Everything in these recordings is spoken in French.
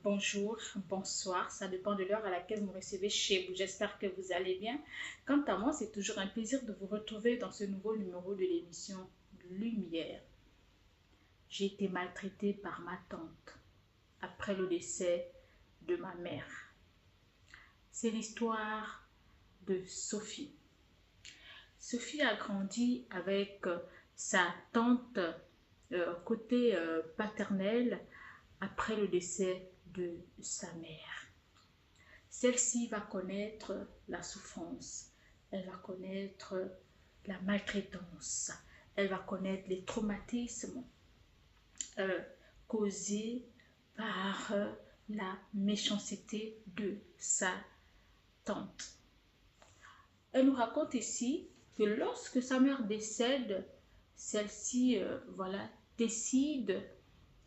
bonjour, bonsoir, ça dépend de l'heure à laquelle vous me recevez chez vous. J'espère que vous allez bien. Quant à moi, c'est toujours un plaisir de vous retrouver dans ce nouveau numéro de l'émission Lumière. J'ai été maltraitée par ma tante après le décès de ma mère. C'est l'histoire de Sophie. Sophie a grandi avec sa tante côté paternel après le décès de sa mère. Celle-ci va connaître la souffrance, elle va connaître la maltraitance, elle va connaître les traumatismes causés par la méchanceté de sa tante. Elle nous raconte ici que lorsque sa mère décède, celle-ci décide,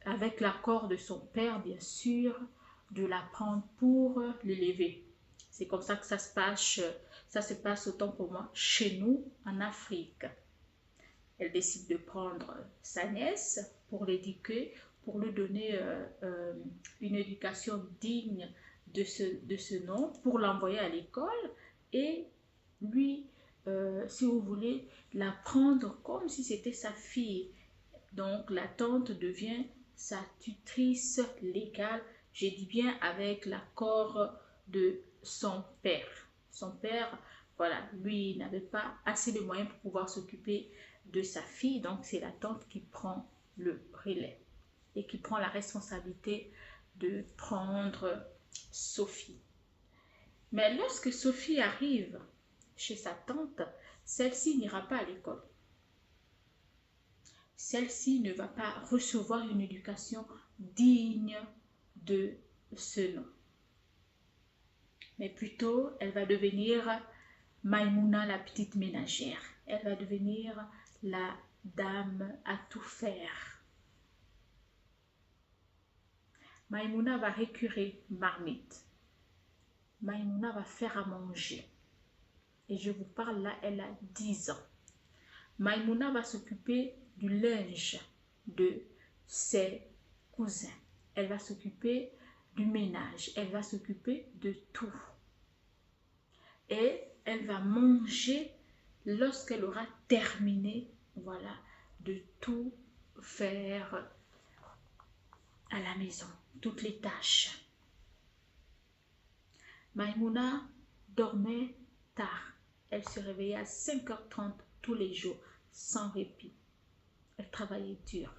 avec l'accord de son père bien sûr, de la prendre pour l'élever. C'est comme ça que ça se passe autant pour moi chez nous en Afrique. Elle décide de prendre sa nièce pour l'éduquer, pour lui donner une éducation digne de ce nom, pour l'envoyer à l'école et lui, si vous voulez, la prendre comme si c'était sa fille. Donc la tante devient sa tutrice légale, je dis bien avec l'accord de son père. Son père, lui n'avait pas assez de moyens pour pouvoir s'occuper de sa fille, donc c'est la tante qui prend le relais et qui prend la responsabilité de prendre Sophie. Mais lorsque Sophie arrive chez sa tante, celle-ci n'ira pas à l'école. Celle-ci ne va pas recevoir une éducation digne de ce nom. Mais plutôt, elle va devenir Maïmouna, la petite ménagère. Elle va devenir la dame à tout faire. Maïmouna va récurer marmite. Maïmouna va faire à manger. Et je vous parle là, elle a 10 ans. Maïmouna va s'occuper du linge de ses cousins. Elle va s'occuper du ménage. Elle va s'occuper de tout. Et elle va manger lorsqu'elle aura terminé, de tout faire à la maison, toutes les tâches. Maïmouna dormait tard. Elle se réveillait à 5h30 tous les jours, sans répit. Elle travaillait dur.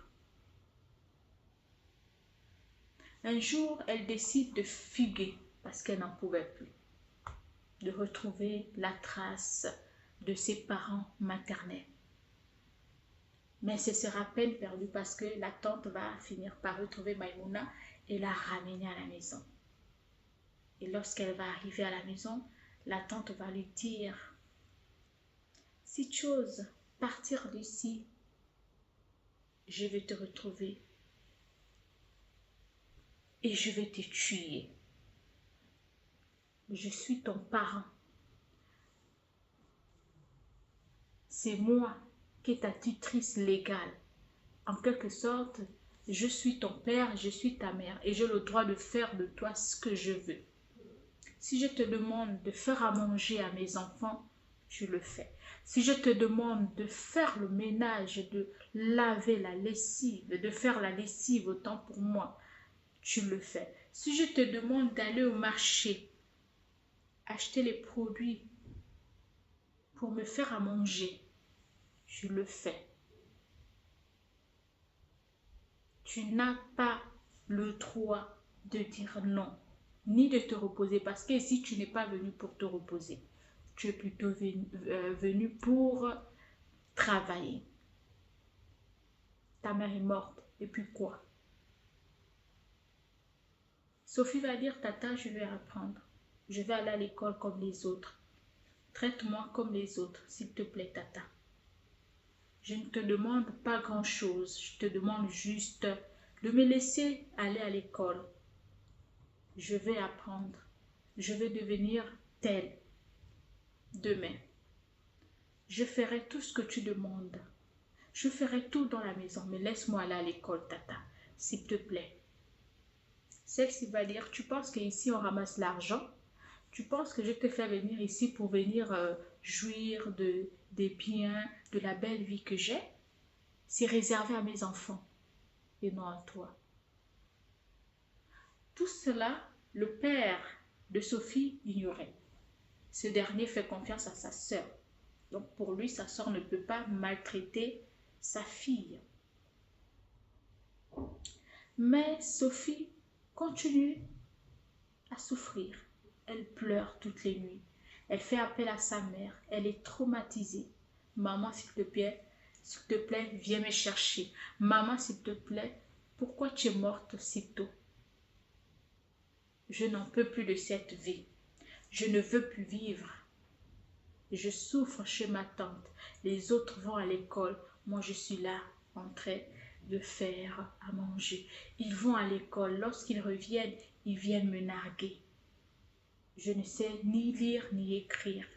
Un jour, elle décide de fuguer parce qu'elle n'en pouvait plus, de retrouver la trace de ses parents maternels. Mais ce sera peine perdue parce que la tante va finir par retrouver Maïmouna et la ramener à la maison. Et lorsqu'elle va arriver à la maison, la tante va lui dire: si tu oses partir d'ici, je vais te retrouver et je vais te tuer. Je suis ton parent. C'est moi qui est ta tutrice légale. En quelque sorte, je suis ton père, je suis ta mère et j'ai le droit de faire de toi ce que je veux. Si je te demande de faire à manger à mes enfants, tu le fais. Si je te demande de faire le ménage, de laver la lessive, de faire la lessive autant pour moi, tu le fais. Si je te demande d'aller au marché, acheter les produits pour me faire à manger, tu le fais. Tu n'as pas le droit de dire non, ni de te reposer, parce que si tu n'es pas venu pour te reposer, tu es plutôt venu pour travailler. Ta mère est morte, et puis quoi? Sophie va dire: tata, je vais apprendre. Je vais aller à l'école comme les autres. Traite-moi comme les autres, s'il te plaît, tata. Je ne te demande pas grand-chose. Je te demande juste de me laisser aller à l'école. Je vais apprendre. Je vais devenir telle demain. Je ferai tout ce que tu demandes. Je ferai tout dans la maison, mais laisse-moi aller à l'école, tata, s'il te plaît. Celle-ci va dire, tu penses qu'ici on ramasse l'argent? Tu penses que je te fais venir ici pour venir jouir des biens, de la belle vie que j'ai? C'est réservé à mes enfants et non à toi. Tout cela, le père de Sophie ignorait. Ce dernier fait confiance à sa sœur. Donc pour lui, sa sœur ne peut pas maltraiter sa fille. Mais Sophie continue à souffrir. Elle pleure toutes les nuits. Elle fait appel à sa mère. Elle est traumatisée. Maman, s'il te plaît, viens me chercher. Maman, s'il te plaît, pourquoi tu es morte si tôt? Je n'en peux plus de cette vie. Je ne veux plus vivre. Je souffre chez ma tante. Les autres vont à l'école. Moi, je suis là en train de faire à manger. Ils vont à l'école. Lorsqu'ils reviennent, ils viennent me narguer. Je ne sais ni lire ni écrire.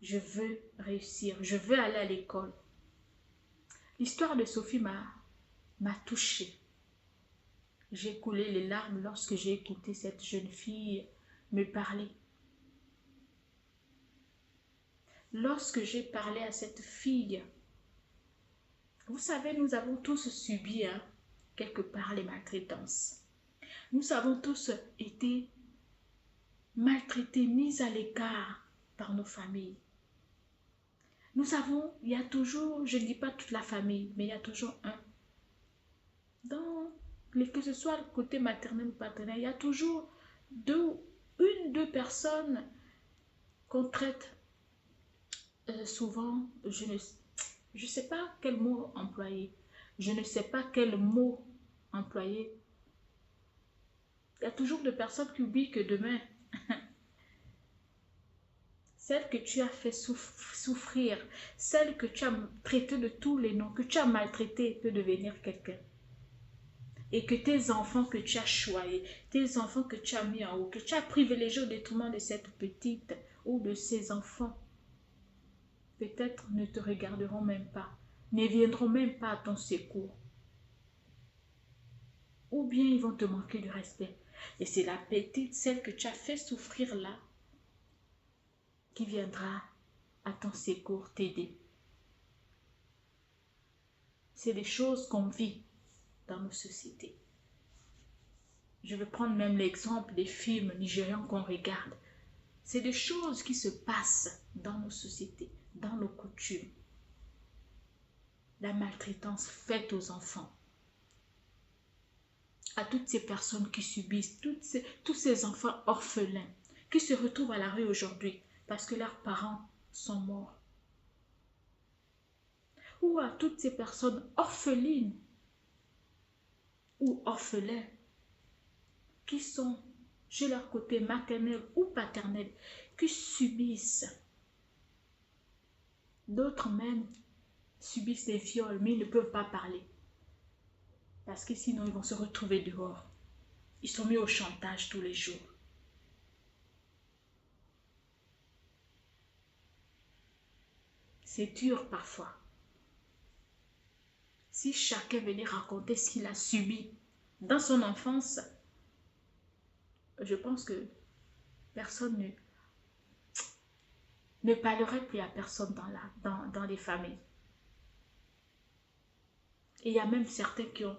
Je veux réussir. Je veux aller à l'école. L'histoire de Sophie m'a touchée. J'ai coulé les larmes lorsque j'ai écouté cette jeune fille me parler. Lorsque j'ai parlé à cette fille, vous savez, nous avons tous subi quelque part les maltraitances. Nous avons tous été maltraités, mis à l'écart par nos familles. Nous avons, il y a toujours, je ne dis pas toute la famille, mais il y a toujours un. Que ce soit le côté maternel ou paternel, il y a toujours deux personnes qu'on traite souvent, je ne sais pas quel mot employer. Je ne sais pas quel mot employer. Il y a toujours des personnes qui oublient que demain, celle que tu as fait souffrir, celle que tu as traitée de tous les noms, que tu as maltraitée, peut devenir quelqu'un. Et que tes enfants que tu as choyés, tes enfants que tu as mis en haut, que tu as privilégié au détriment de cette petite ou de ces enfants, peut-être ne te regarderont même pas, ne viendront même pas à ton secours. Ou bien ils vont te manquer de respect. Et c'est la petite, celle que tu as fait souffrir là, qui viendra à ton secours t'aider. C'est des choses qu'on vit dans nos sociétés. Je vais prendre même l'exemple des films nigérians qu'on regarde. C'est des choses qui se passent dans nos sociétés, dans nos coutumes. La maltraitance faite aux enfants. À toutes ces personnes qui subissent, tous ces enfants orphelins qui se retrouvent à la rue aujourd'hui parce que leurs parents sont morts. Ou à toutes ces personnes orphelines ou orphelins qui sont chez leur côté maternel ou paternel, qui subissent. D'autres même subissent des viols, mais ils ne peuvent pas parler. Parce que sinon, ils vont se retrouver dehors. Ils sont mis au chantage tous les jours. C'est dur parfois. Si chacun venait raconter ce qu'il a subi dans son enfance, je pense que personne ne parlerait plus à personne dans les familles. Et il y a même certains qui ont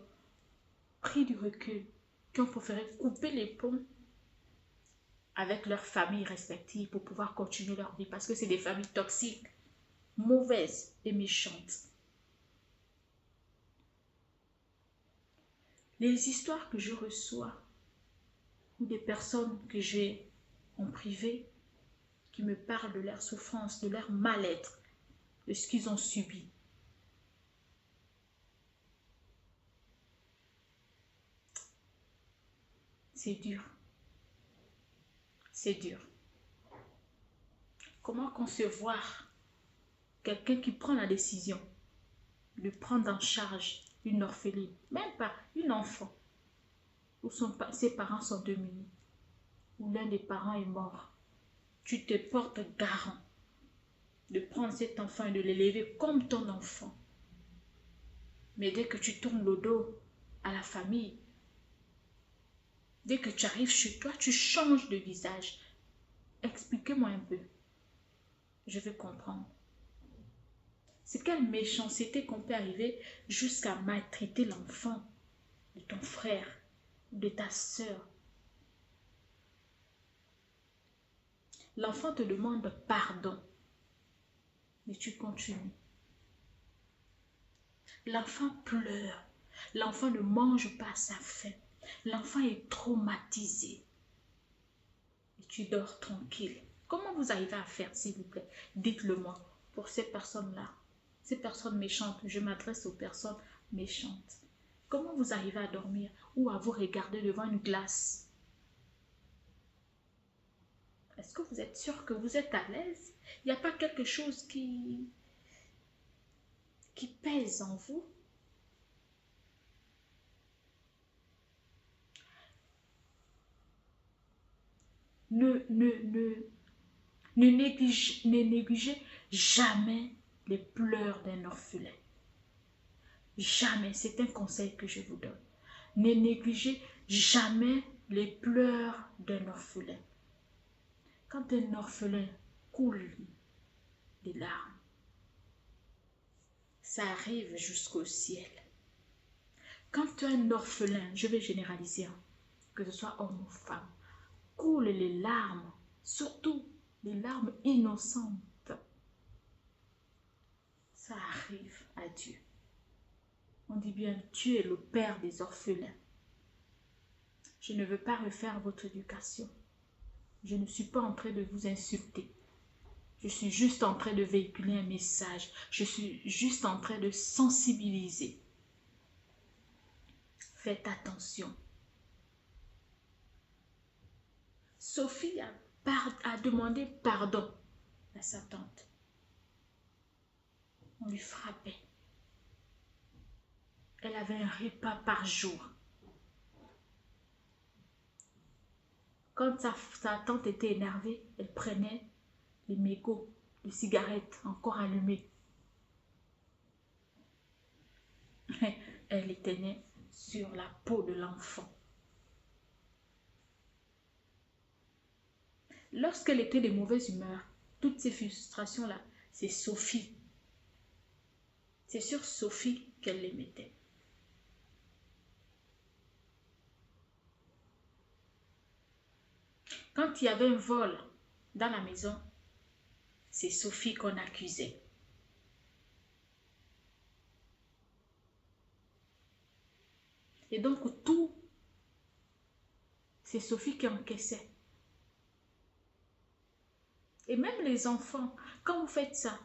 pris du recul, qui ont préféré couper les ponts avec leurs familles respectives pour pouvoir continuer leur vie parce que c'est des familles toxiques, mauvaises et méchantes. Les histoires que je reçois ou des personnes que j'ai en privé qui me parlent de leur souffrance, de leur mal-être, de ce qu'ils ont subi. C'est dur. C'est dur. Comment concevoir quelqu'un qui prend la décision de prendre en charge une orpheline, même pas une enfant, où ses parents sont démunis, où l'un des parents est mort. Tu te portes garant de prendre cet enfant et de l'élever comme ton enfant. Mais dès que tu tournes le dos à la famille, Dès que tu arrives chez toi, tu changes de visage. Expliquez-moi un peu. Je veux comprendre. C'est quelle méchanceté qu'on peut arriver jusqu'à maltraiter l'enfant de ton frère, de ta soeur. L'enfant te demande pardon, mais tu continues. L'enfant pleure. L'enfant ne mange pas à sa faim. L'enfant est traumatisé. Et tu dors tranquille. Comment vous arrivez à faire, s'il vous plaît? Dites-le moi. Pour ces personnes-là, ces personnes méchantes, je m'adresse aux personnes méchantes. Comment vous arrivez à dormir ou à vous regarder devant une glace? Est-ce que vous êtes sûr que vous êtes à l'aise? Il n'y a pas quelque chose qui pèse en vous? Ne négligez jamais les pleurs d'un orphelin. Jamais, c'est un conseil que je vous donne. Ne négligez jamais les pleurs d'un orphelin. Quand un orphelin coule des larmes, ça arrive jusqu'au ciel. Quand un orphelin, je vais généraliser, que ce soit homme ou femme, coule les larmes, surtout les larmes innocentes, ça arrive à Dieu. On dit bien, Dieu est le Père des orphelins. Je ne veux pas refaire votre éducation. Je ne suis pas en train de vous insulter. Je suis juste en train de véhiculer un message. Je suis juste en train de sensibiliser. Faites attention. Sophie a demandé pardon à sa tante. On lui frappait. Elle avait un repas par jour. Quand sa tante était énervée, elle prenait les mégots de cigarettes encore allumés. Elle les tenait sur la peau de l'enfant. Lorsqu'elle était de mauvaise humeur, toutes ces frustrations-là, c'est Sophie. C'est sur Sophie qu'elle les mettait. Quand il y avait un vol dans la maison, c'est Sophie qu'on accusait. Et donc tout, c'est Sophie qui encaissait. Et même les enfants, quand vous faites ça,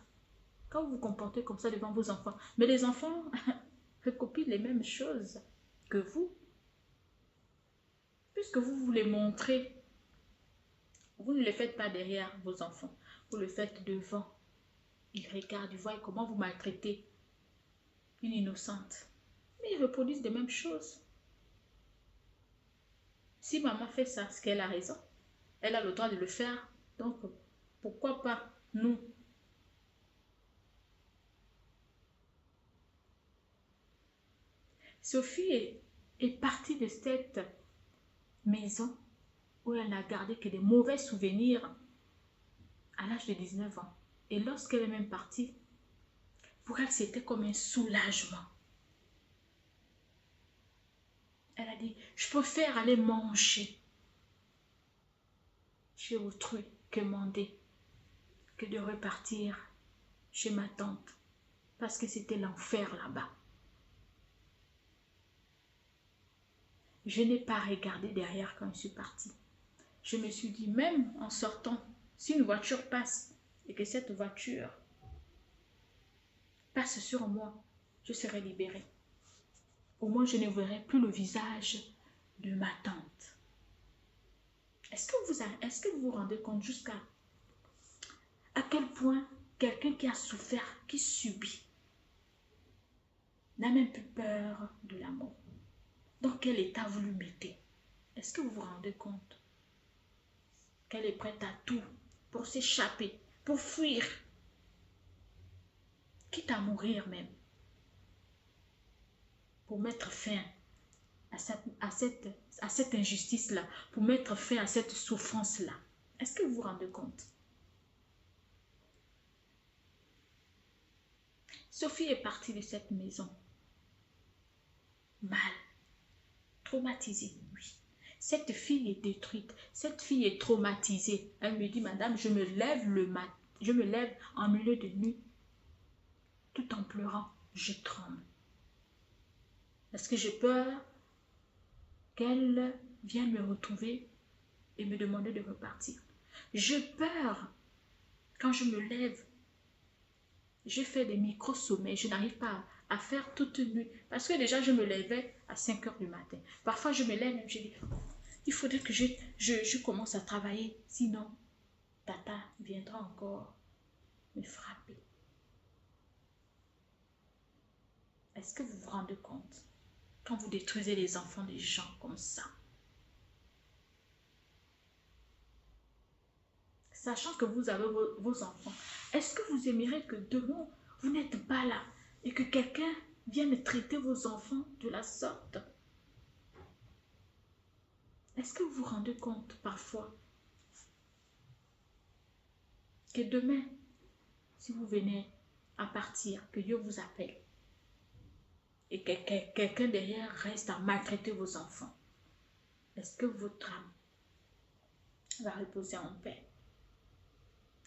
quand vous vous comportez comme ça devant vos enfants, mais les enfants recopient les mêmes choses que vous. Puisque vous voulez montrer, vous ne le faites pas derrière vos enfants, vous le faites devant. Ils regardent, ils voient comment vous maltraitez une innocente. Mais ils reproduisent les mêmes choses. Si maman fait ça, c'est qu'elle a raison. Elle a le droit de le faire. Donc, pourquoi pas nous? Sophie est partie de cette maison où elle n'a gardé que des mauvais souvenirs à l'âge de 19 ans. Et lorsqu'elle est même partie, pour elle, c'était comme un soulagement. Elle a dit, je préfère aller manger chez autrui que mander, que de repartir chez ma tante, parce que c'était l'enfer là-bas. Je n'ai pas regardé derrière quand je suis partie. Je me suis dit, même en sortant, si une voiture passe et que cette voiture passe sur moi, je serai libérée. Au moins, je ne verrai plus le visage de ma tante. Est-ce que vous vous rendez compte jusqu'à quel point quelqu'un qui a souffert, qui subit, n'a même plus peur de la mort? Dans quel état vous le mettez? Est-ce que vous vous rendez compte qu'elle est prête à tout pour s'échapper, pour fuir, quitte à mourir même, pour mettre fin à cette injustice-là, pour mettre fin à cette souffrance-là. Est-ce que vous vous rendez compte? Sophie est partie de cette maison mal, traumatisée, oui. Cette fille est détruite, cette fille est traumatisée. Elle me dit, madame, je me lève en milieu de nuit, tout en pleurant, je tremble. Parce que j'ai peur qu'elle vienne me retrouver et me demander de repartir. J'ai peur quand je me lève. Je fais des micro-sommeils, je n'arrive pas à faire toute nuit. Parce que déjà, je me levais à 5 heures du matin. Parfois, je me lève et je dis, il faudrait que je commence à travailler. Sinon, Tata viendra encore me frapper. Est-ce que vous vous rendez compte? Quand vous détruisez les enfants des gens comme ça, sachant que vous avez vos enfants, est-ce que vous aimeriez que demain, vous n'êtes pas là et que quelqu'un vienne traiter vos enfants de la sorte? Est-ce que vous vous rendez compte parfois que demain, si vous venez à partir, que Dieu vous appelle et que quelqu'un derrière reste à maltraiter vos enfants, est-ce que votre âme va reposer en paix?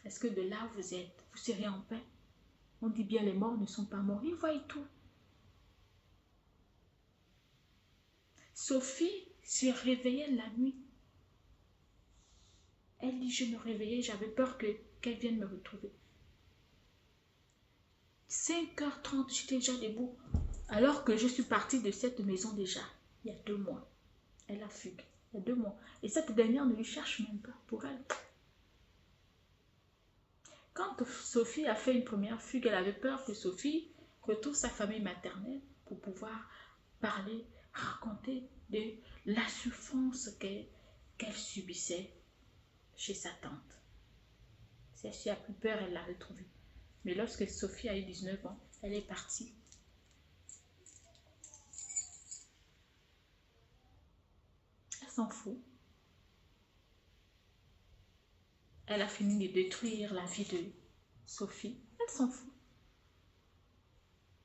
Est-ce que de là où vous êtes, vous serez en paix? On dit bien les morts ne sont pas morts, ils voient tout. Sophie se réveillait la nuit. Elle dit, je me réveillais, j'avais peur qu'elle vienne me retrouver. 5h30, j'étais déjà debout. Alors que je suis partie de cette maison déjà, il y a 2 mois. Elle a fugué, il y a 2 mois. Et cette dernière ne lui cherche même pas pour elle. Quand Sophie a fait une première fugue, elle avait peur que Sophie retrouve sa famille maternelle pour pouvoir parler, raconter de la souffrance qu'elle subissait chez sa tante. Celle-ci a pris peur, elle l'a retrouvée. Mais lorsque Sophie a eu 19 ans, elle est partie. Elle s'en fout. Elle a fini de détruire la vie de Sophie. Elle s'en fout.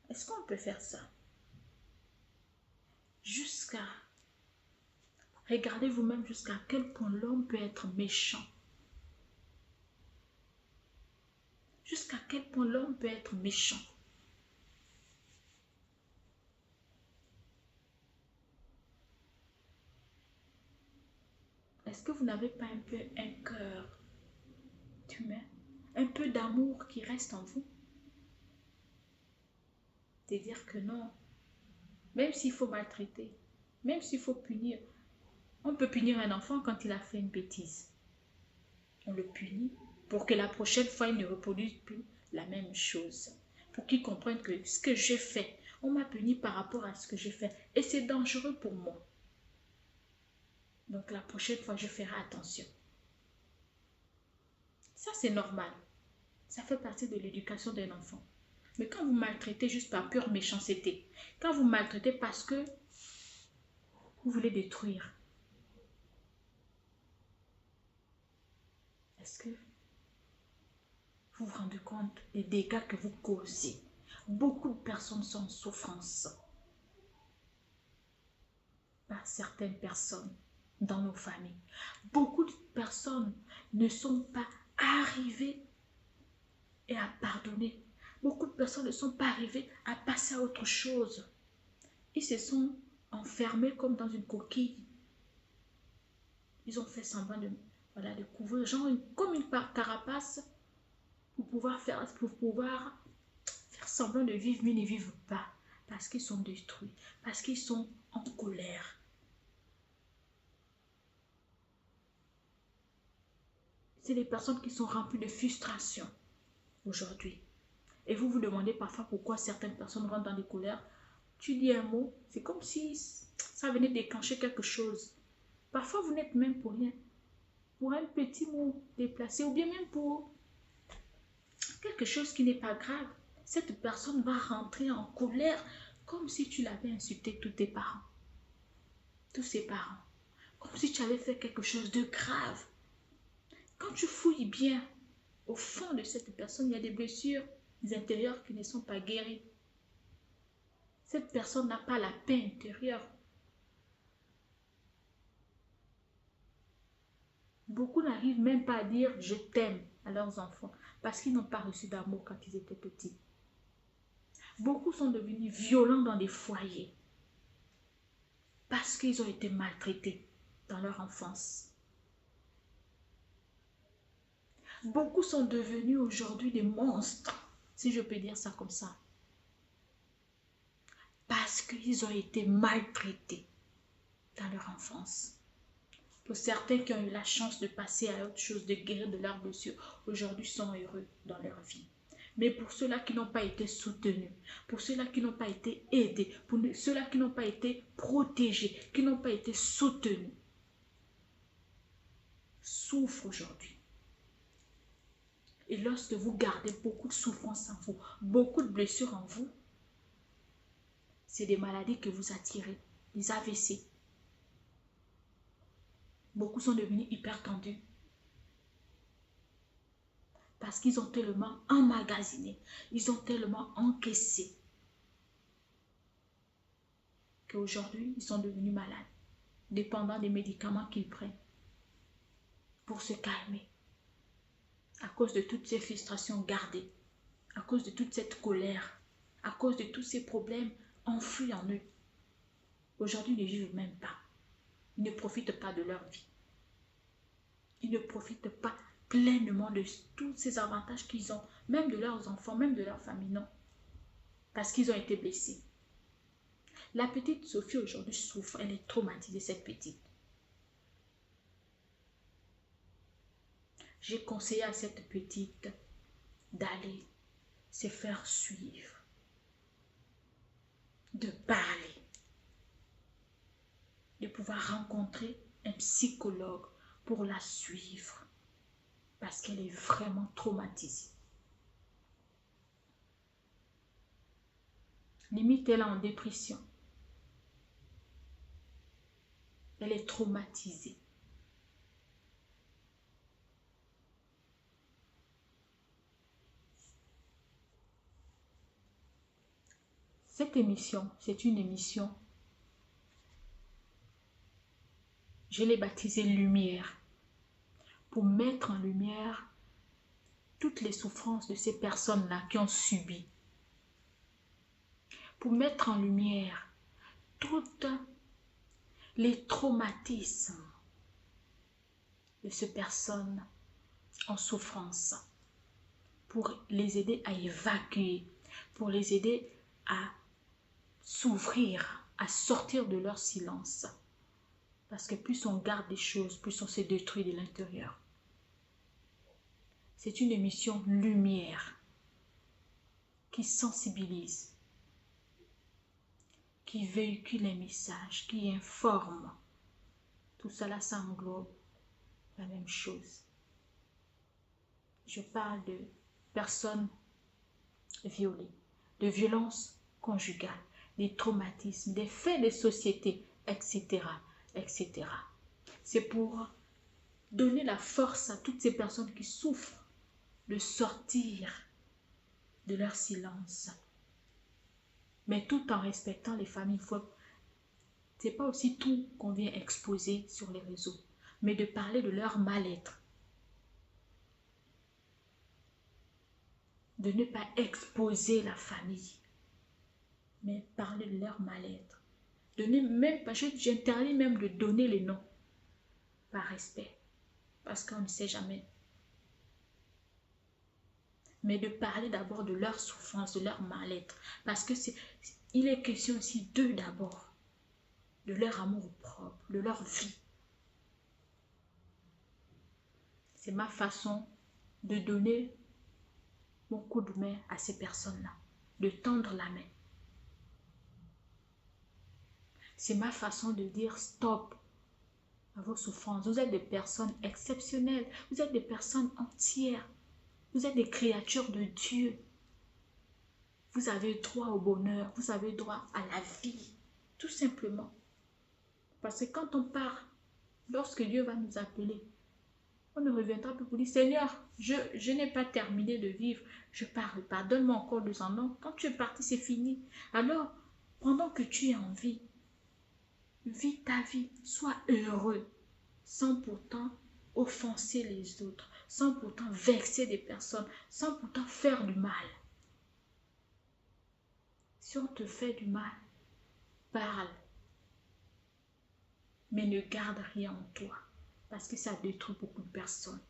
Est-ce qu'on peut faire ça? Regardez vous-même jusqu'à quel point l'homme peut être méchant. Jusqu'à quel point l'homme peut être méchant. Est-ce que vous n'avez pas un peu un cœur humain, un peu d'amour qui reste en vous? De dire que non, même s'il faut maltraiter, même s'il faut punir, on peut punir un enfant quand il a fait une bêtise. On le punit pour que la prochaine fois, il ne reproduise plus la même chose. Pour qu'il comprenne que ce que j'ai fait, on m'a puni par rapport à ce que j'ai fait. Et c'est dangereux pour moi. Donc la prochaine fois, je ferai attention. Ça, c'est normal. Ça fait partie de l'éducation d'un enfant. Mais quand vous maltraitez juste par pure méchanceté, quand vous maltraitez parce que vous voulez détruire, est-ce que vous vous rendez compte des dégâts que vous causez? Beaucoup de personnes sont en souffrance par certaines personnes dans nos familles. Beaucoup de personnes ne sont pas arrivées et à pardonner. Beaucoup de personnes ne sont pas arrivées à passer à autre chose. Ils se sont enfermés comme dans une coquille. Ils ont fait semblant de couvrir, genre comme une carapace pour pouvoir faire semblant de vivre, mais ils ne vivent pas. Parce qu'ils sont détruits, parce qu'ils sont en colère. C'est des personnes qui sont remplies de frustration aujourd'hui. Et vous vous demandez parfois pourquoi certaines personnes rentrent dans des colères. Tu dis un mot, c'est comme si ça venait déclencher quelque chose. Parfois, vous n'êtes même pour rien. Pour un petit mot déplacé ou bien même pour quelque chose qui n'est pas grave. Cette personne va rentrer en colère comme si tu l'avais insulté tous tes parents. tous ses parents, comme si tu avais fait quelque chose de grave. Quand tu fouilles bien, au fond de cette personne, il y a des blessures intérieures qui ne sont pas guéries. Cette personne n'a pas la paix intérieure. Beaucoup n'arrivent même pas à dire « je t'aime » à leurs enfants parce qu'ils n'ont pas reçu d'amour quand ils étaient petits. Beaucoup sont devenus violents dans des foyers parce qu'ils ont été maltraités dans leur enfance. Beaucoup sont devenus aujourd'hui des monstres, si je peux dire ça comme ça, parce qu'ils ont été maltraités dans leur enfance. Pour certains qui ont eu la chance de passer à autre chose, de guérir de leurs blessures, aujourd'hui sont heureux dans leur vie. Mais pour ceux-là qui n'ont pas été soutenus, pour ceux-là qui n'ont pas été aidés, pour ceux-là qui n'ont pas été protégés, qui n'ont pas été soutenus, souffrent aujourd'hui. Et lorsque vous gardez beaucoup de souffrance en vous, beaucoup de blessures en vous, c'est des maladies que vous attirez, les AVC. Beaucoup sont devenus hypertendus parce qu'ils ont tellement emmagasiné, ils ont tellement encaissé qu'aujourd'hui, ils sont devenus malades, dépendants des médicaments qu'ils prennent pour se calmer. À cause de toutes ces frustrations gardées, à cause de toute cette colère, à cause de tous ces problèmes enfouis en eux. Aujourd'hui, ils ne vivent même pas. Ils ne profitent pas de leur vie. Ils ne profitent pas pleinement de tous ces avantages qu'ils ont, même de leurs enfants, même de leur famille, non. Parce qu'ils ont été blessés. La petite Sophie aujourd'hui souffre, elle est traumatisée, cette petite. J'ai conseillé à cette petite d'aller se faire suivre, de parler, de pouvoir rencontrer un psychologue pour la suivre parce qu'elle est vraiment traumatisée. Limite, elle est en dépression. Elle est traumatisée. Cette émission, c'est une émission, je l'ai baptisée Lumière, pour mettre en lumière toutes les souffrances de ces personnes-là qui ont subi, pour mettre en lumière toutes les traumatismes de ces personnes en souffrance, pour les aider à évacuer, pour les aider à s'ouvrir, à sortir de leur silence. Parce que plus on garde des choses, plus on se détruit de l'intérieur. C'est une émission lumière qui sensibilise, qui véhicule un message, qui informe. Tout cela, ça englobe la même chose. Je parle de personnes violées, de violences conjugales, des traumatismes, des faits de société, etc., etc. C'est pour donner la force à toutes ces personnes qui souffrent de sortir de leur silence. Mais tout en respectant les familles. Ce n'est pas aussi tout qu'on vient exposer sur les réseaux, mais de parler de leur mal-être. De ne pas exposer la famille, mais parler de leur mal-être. J'interdis même de donner les noms par respect, parce qu'on ne sait jamais. Mais de parler d'abord de leur souffrance, de leur mal-être, parce que il est question aussi d'eux d'abord, de leur amour propre, de leur vie. C'est ma façon de donner mon coup de main à ces personnes-là, de tendre la main. C'est ma façon de dire stop à vos souffrances. Vous êtes des personnes exceptionnelles, vous êtes des personnes entières, vous êtes des créatures de Dieu. Vous avez droit au bonheur, vous avez droit à la vie, tout simplement. Parce que quand on part, lorsque Dieu va nous appeler, on ne reviendra plus pour dire, Seigneur, je n'ai pas terminé de vivre, je pars, pardonne-moi encore 200 ans. Quand tu es parti, c'est fini. Alors, pendant que tu es en vie, vis ta vie, sois heureux, sans pourtant offenser les autres, sans pourtant vexer des personnes, sans pourtant faire du mal. Si on te fait du mal, parle, mais ne garde rien en toi, parce que ça détruit beaucoup de personnes.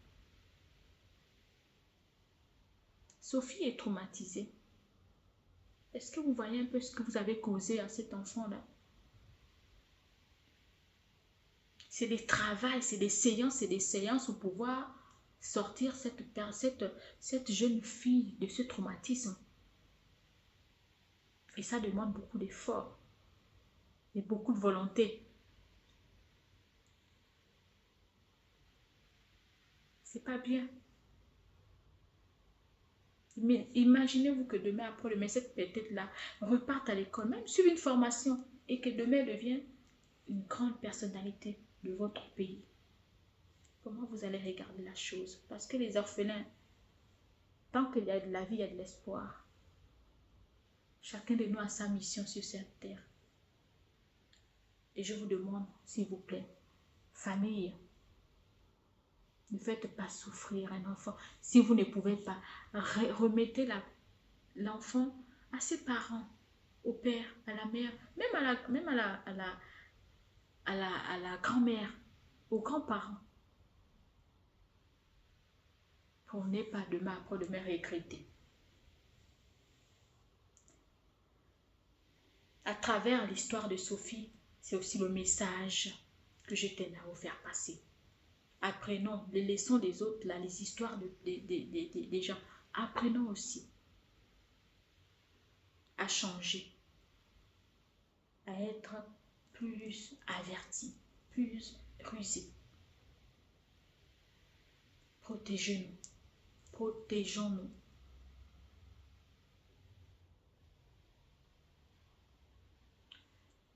Sophie est traumatisée. Est-ce que vous voyez un peu ce que vous avez causé à cet enfant-là? C'est des travails, c'est des séances pour pouvoir sortir cette jeune fille de ce traumatisme. Et ça demande beaucoup d'efforts et beaucoup de volonté. C'est pas bien. Mais imaginez-vous que demain, après-demain, cette petite-là reparte à l'école, même suive une formation, et que demain elle devienne une grande personnalité de votre pays. Comment vous allez regarder la chose? Parce que les orphelins, tant qu'il y a de la vie, il y a de l'espoir. Chacun de nous a sa mission sur cette terre. Et je vous demande, s'il vous plaît, famille, ne faites pas souffrir un enfant. Si vous ne pouvez pas, remettez l'enfant à ses parents, au père, à la mère, même à la grand-mère, aux grands-parents. Pour ne pas demain après-demain regretter. À travers l'histoire de Sophie, c'est aussi le message que je t'aime à vous faire passer. Apprenons les leçons des autres, là, les histoires des gens. Apprenons aussi à changer, à être plus avertis, plus rusés. Protégez-nous, protégeons-nous.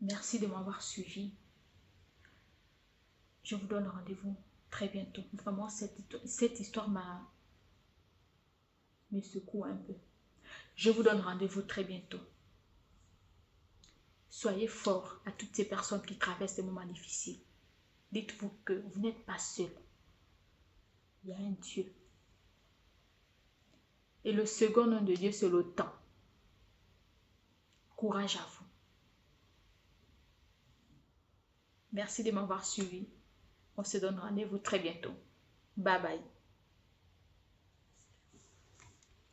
Merci de m'avoir suivi. Je vous donne rendez-vous très bientôt. Vraiment, cette histoire me secoue un peu. Je vous donne rendez-vous très bientôt. Soyez forts à toutes ces personnes qui traversent des moments difficiles. Dites-vous que vous n'êtes pas seul. Il y a un Dieu. Et le second nom de Dieu, c'est le temps. Courage à vous. Merci de m'avoir suivi. On se donne rendez-vous très bientôt. Bye bye.